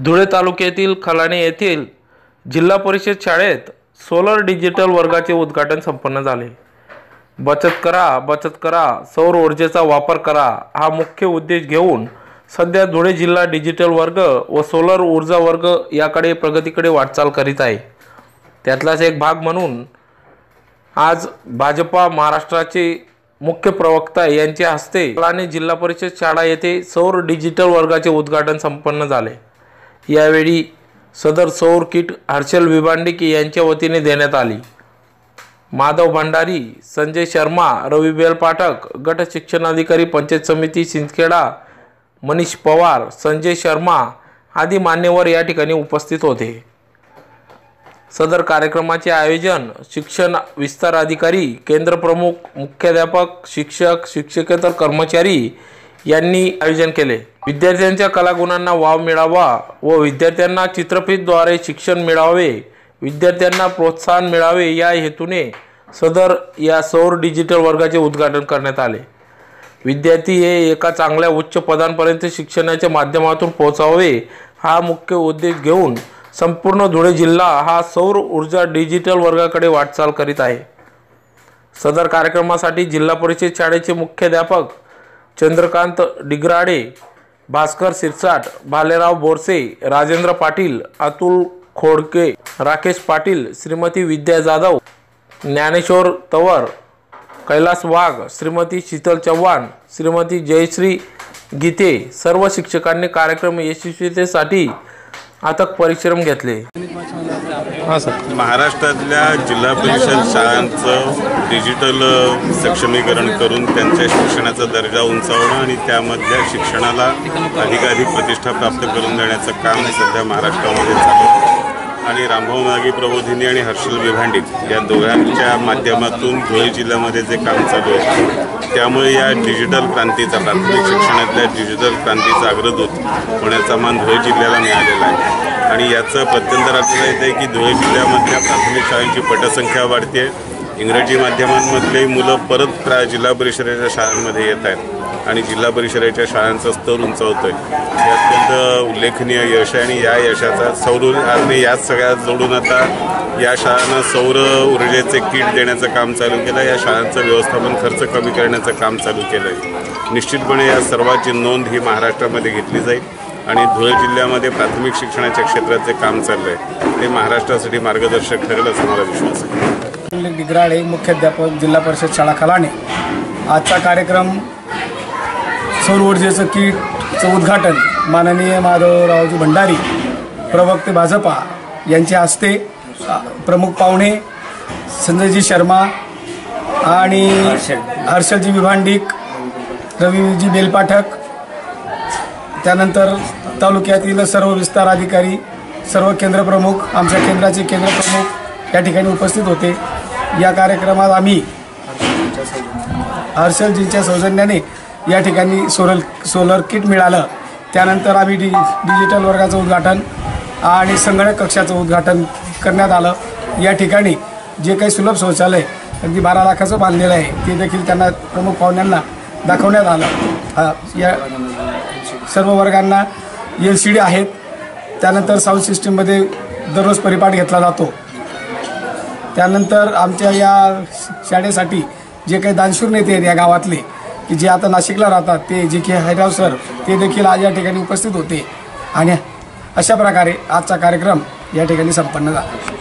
धुळे तालुक्यातील खलाणे येथील जिल्हा परिषद शाळेत सोलर डिजिटल वर्गाचे उद्घाटन संपन्न झाले। बचत करा, सौर ऊर्जेचा वापर करा हा मुख्य उद्देश घेऊन सध्या धुळे जिल्हा डिजिटल वर्ग व सोलर ऊर्जा वर्ग याकडे प्रगतीकडे वाटचाल करीत आहे। त्यातलाच एक भाग म्हणून आज भाजपा महाराष्ट्राचे मुख्य प्रवक्ता यांच्या हस्ते खलाणे जिल्हा परिषद शाळा येथे सौर डिजिटल वर्गाचे उद्घाटन संपन्न झाले। यावेळी सदर सौर किट हर्षल विभांडिक यांच्या वतीने देण्यात आली। माधव भंडारी, संजय शर्मा, रवी बेलपाठक, गट शिक्षणाधिकारी पंचायत समिती सिंदखेडा, मनीष पवार, संजय शर्मा आदी मान्यवर या ठिकाणी उपस्थित होते। सदर कार्यक्रमाचे आयोजन शिक्षण विस्तार अधिकारी, केंद्र प्रमुख, मुख्याध्यापक, शिक्षक, शिक्षकेतर कर्मचारी यांनी आयोजन केले। विद्यार्थ्यांच्या कलागुणांना वाव मिळावा व विद्यार्थ्यांना चित्रफितद्वारे शिक्षण मिळावे, विद्यार्थ्यांना प्रोत्साहन मिळावे या हेतूने सदर या सौर डिजिटल वर्गाचे उद्घाटन करण्यात आले। विद्यार्थी हे एका चांगल्या उच्च पदांपर्यंत शिक्षणाच्या माध्यमातून पोहोचावे हा मुख्य उद्देश घेऊन संपूर्ण धुळे जिल्हा हा सौर ऊर्जा डिजिटल वर्गाकडे वाटचाल करीत आहे। सदर कार्यक्रमासाठी जिल्हा परिषद शाळेचे मुख्याध्यापक चंद्रकांत डिग्राडे, भास्कर सिरसाट, भालेराव बोरसे, राजेंद्र पाटील, अतुल खोडके, राकेश पाटील, श्रीमती विद्या जाधव, ज्ञानेश्वर तवर, कैलास वाघ, श्रीमती शीतल चव्हाण, श्रीमती जयश्री गीते सर्व शिक्षकांनी कार्यक्रम यशस्वीतेसाठी अथक परिश्रम घेतले। महाराष्ट्रातल्या जिल्हा परिषद शाळांचं डिजिटल सक्षमीकरण करून त्यांच्या शिक्षणाचा दर्जा उंचावणं आणि त्यामधल्या शिक्षणाला अधिकाधिक प्रतिष्ठा प्राप्त करून देण्याचं काम सध्या महाराष्ट्रामध्ये चालू आहे। आणि रामभाऊ मागे प्रबोधिनी आणि हर्षल विभांडिक या दोघांच्या माध्यमातून धुळे जिल्ह्यामध्ये जे काम चालू आहे त्यामुळे या डिजिटल क्रांतीचा, प्राथमिक शिक्षणातल्या डिजिटल क्रांतीचा अग्रदूत होण्याचा मान धुळे जिल्ह्याला मिळालेला आहे। आणि याचं प्रत्यंतर आपल्याला येतं आहे की धुळे जिल्ह्यामधल्या प्राथमिक शाळांची पटसंख्या वाढते, इंग्रजी माध्यमांमधले मुलं परत जिल्हा परिषदेच्या शाळांमध्ये येत आहेत आणि जिल्हा परिषदेच्या शाळांचा स्तर उंचावतो आहे। हे अत्यंत उल्लेखनीय यश आहे आणि या यशाचा सौर ऊर्जेने याच सगळ्यात जोडून आता या शाळांना सौर ऊर्जेचे किट देण्याचं काम चालू केलं आहे। या शाळांचं व्यवस्थापन खर्च कमी करण्याचं काम चालू केलं आहे। निश्चितपणे या सर्वांची नोंद ही महाराष्ट्रामध्ये घेतली जाईल आणि धुळे जिल्ह्यामध्ये प्राथमिक शिक्षणाच्या क्षेत्रात जे काम चाललं आहे ते महाराष्ट्रासाठी मार्गदर्शक ठरेल असा मला विश्वास आहे। डिग्राडे, मुख्याध्यापक, जिल्हा परिषद शाळा खलाणे। आजचा कार्यक्रम सौर ऊर्जेचं किटचं उद्घाटन माननीय माधवरावजी भंडारी, प्रवक्ते भाजपा यांच्या हस्ते, प्रमुख पाहुणे संजयजी शर्मा आणि हर्षलजी विभांडिक, रवीजी बेलपाठक, त्यानंतर तालुक्यातील सर्व विस्तार अधिकारी, सर्व केंद्र प्रमुख, आमच्या केंद्राचे केंद्र प्रमुख या ठिकाणी उपस्थित होते। या कार्यक्रमात आम्ही हर्षलजींच्या सौजन्याने या ठिकाणी सोलर किट मिळालं। त्यानंतर आम्ही डिजिटल वर्गाचं उद्घाटन आणि संगणक कक्षाचं उद्घाटन करण्यात आलं। या ठिकाणी जे काही सुलभ शौचालय अगदी 12 लाखाचं बांधलेलं आहे ते देखील त्यांना प्रमुख पाहुण्यांना दाखवण्यात आलं। या सर्व वर्गांना LCD आहेत। त्यानंतर साऊंड सिस्टीममध्ये दररोज परिपाठ घेतला जातो। त्यानंतर आमच्या या शाळेसाठी जे काही दानशूर नेते आहेत या गावातले की जे आता नाशिकला राहतात ते जे की हैदराबाद सर ते देखील आज या ठिकाणी उपस्थित होते आणि अशा प्रकारे आजचा कार्यक्रम या ठिकाणी संपन्न झाला।